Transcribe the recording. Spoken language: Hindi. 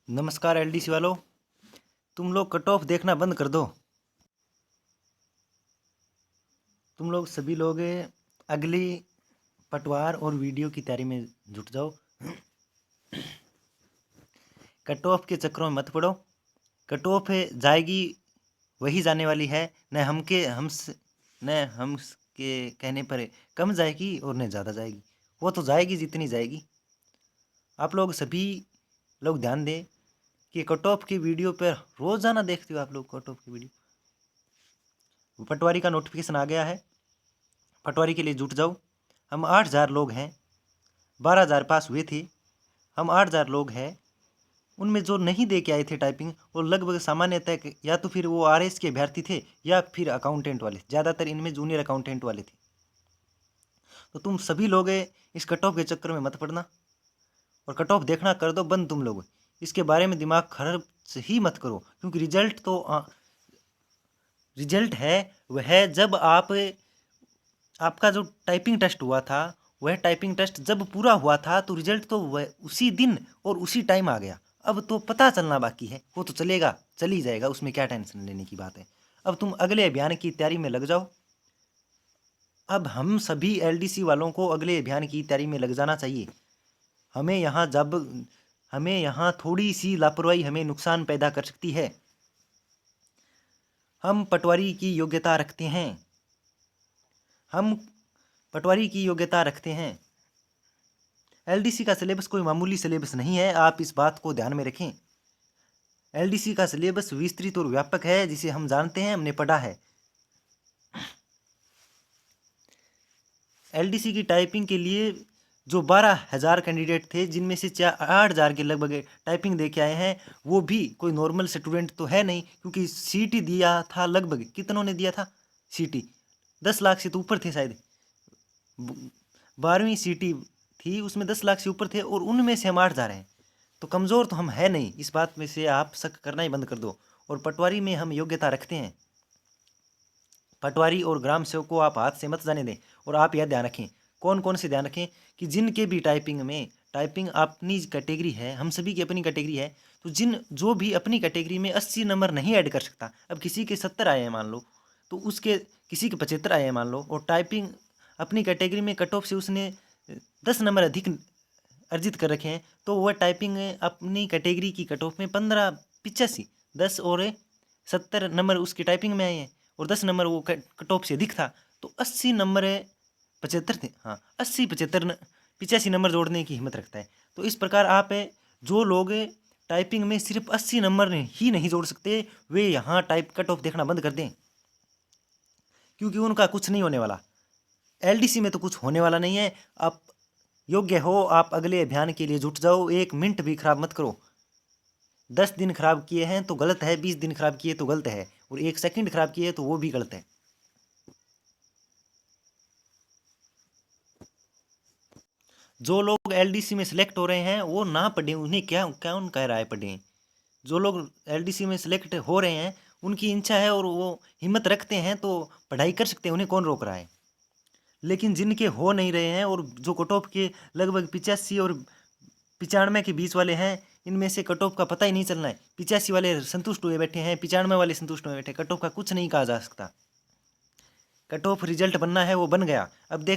नमस्कार एलडीसी वालों, तुम लोग कट ऑफ देखना बंद कर दो। तुम लोग सभी लोग अगली पटवार और वीडियो की तैयारी में जुट जाओ। कट ऑफ के चक्करों में मत पड़ो। कट ऑफ जाएगी वही जाने वाली है, न हम के कहने पर कम जाएगी और न ज़्यादा जाएगी। वो तो जाएगी जितनी जाएगी। आप लोग सभी लोग ध्यान दें कि कट ऑफ की वीडियो पर रोज़ाना देखते हो आप लोग। कट ऑफ की वीडियो पटवारी का नोटिफिकेशन आ गया है, पटवारी के लिए जुट जाओ। हम 8,000 लोग हैं, 12,000 पास हुए थे। हम 8,000 लोग हैं, उनमें जो नहीं दे के आए थे टाइपिंग वो लगभग सामान्यतः या तो फिर वो आरएस के अभ्यर्थी थे या फिर अकाउंटेंट वाले, ज़्यादातर इनमें जूनियर अकाउंटेंट वाले थे। तो तुम सभी लोग इस कट ऑफ के चक्कर में मत पड़ना और कट ऑफ देखना कर दो बंद। तुम लोग इसके बारे में दिमाग खर्च ही मत करो, क्योंकि रिजल्ट है वह जब आपका जो टाइपिंग टेस्ट हुआ था, वह टाइपिंग टेस्ट जब पूरा हुआ था तो रिजल्ट तो वह उसी दिन और उसी टाइम आ गया। अब तो पता चलना बाकी है, वो तो चलेगा, चल ही जाएगा, उसमें क्या टेंशन लेने की बात है। अब तुम अगले अभियान की तैयारी में लग जाओ। अब हम सभी एलडीसी वालों को अगले अभियान की तैयारी में लग जाना चाहिए। हमें यहाँ थोड़ी सी लापरवाही हमें नुकसान पैदा कर सकती है। हम पटवारी की योग्यता रखते हैं, हम पटवारी की योग्यता रखते हैं। एलडीसी का सिलेबस कोई मामूली सिलेबस नहीं है, आप इस बात को ध्यान में रखें। एलडीसी का सिलेबस विस्तृत और व्यापक है, जिसे हम जानते हैं, हमने पढ़ा है। एलडीसी की टाइपिंग के लिए जो 12,000 कैंडिडेट थे, जिनमें से 8,000 के लगभग टाइपिंग दे के आए हैं, वो भी कोई नॉर्मल स्टूडेंट तो है नहीं, क्योंकि सीटी दिया था लगभग, कितनों ने दिया था सीटी? 10 लाख से तो ऊपर थे शायद। 12वीं सीटी थी, उसमें 10 लाख से ऊपर थे और उनमें से हम 8,000 हैं। तो कमज़ोर तो हम है नहीं, इस बात में से आप शक करना ही बंद कर दो। और पटवारी में हम योग्यता रखते हैं। पटवारी और ग्राम सेवक को आप हाथ से मत जाने दें। और आप यह ध्यान रखें, कौन कौन से ध्यान रखें, कि जिनके भी टाइपिंग अपनी कैटेगरी है, हम सभी की अपनी कैटेगरी है, तो जो भी अपनी कैटेगरी में 80 नंबर नहीं ऐड कर सकता, अब किसी के 70 आए हैं मान लो, तो उसके किसी के 75 आए हैं मान लो, और टाइपिंग अपनी कैटेगरी में कट ऑफ से उसने 10 नंबर अधिक अर्जित कर रखे हैं, तो वह टाइपिंग अपनी कैटेगरी की कट ऑफ में 15 85 10 और 70 नंबर उसकी टाइपिंग में आए हैं, और 10 नंबर वो कट ऑफ से अधिक था, तो 80 नंबर 75 थे, हाँ 80 75 85 नंबर जोड़ने की हिम्मत रखता है। तो इस प्रकार आप जो लोग टाइपिंग में सिर्फ 80 नंबर ही नहीं जोड़ सकते, वे यहाँ टाइप कट ऑफ देखना बंद कर दें, क्योंकि उनका कुछ नहीं होने वाला। एलडीसी में तो कुछ होने वाला नहीं है। आप योग्य हो, आप अगले अभियान के लिए जुट जाओ। 1 मिनट भी खराब मत करो। 10 दिन खराब किए हैं तो गलत है, 20 दिन खराब किए तो गलत है, और 1 सेकंड खराब किए तो वो भी गलत है। जो लोग एलडीसी में सिलेक्ट हो रहे हैं वो ना पढ़ें, उन्हें क्या कौन कह रहा है पढ़ें? जो लोग एलडीसी में सिलेक्ट हो रहे हैं उनकी इच्छा है और वो हिम्मत रखते हैं तो पढ़ाई कर सकते हैं, उन्हें कौन रोक रहा है? लेकिन जिनके हो नहीं रहे हैं और जो कट ऑफ के लगभग 85 और 95 के बीच वाले हैं, इनमें से कट ऑफ का पता ही नहीं चलना है। 85 वाले संतुष्ट हुए बैठे हैं, 95 वाले संतुष्ट हुए बैठे। कट ऑफ का कुछ नहीं कहा जा सकता। कट ऑफ रिजल्ट बनना है, वो बन गया। अब देख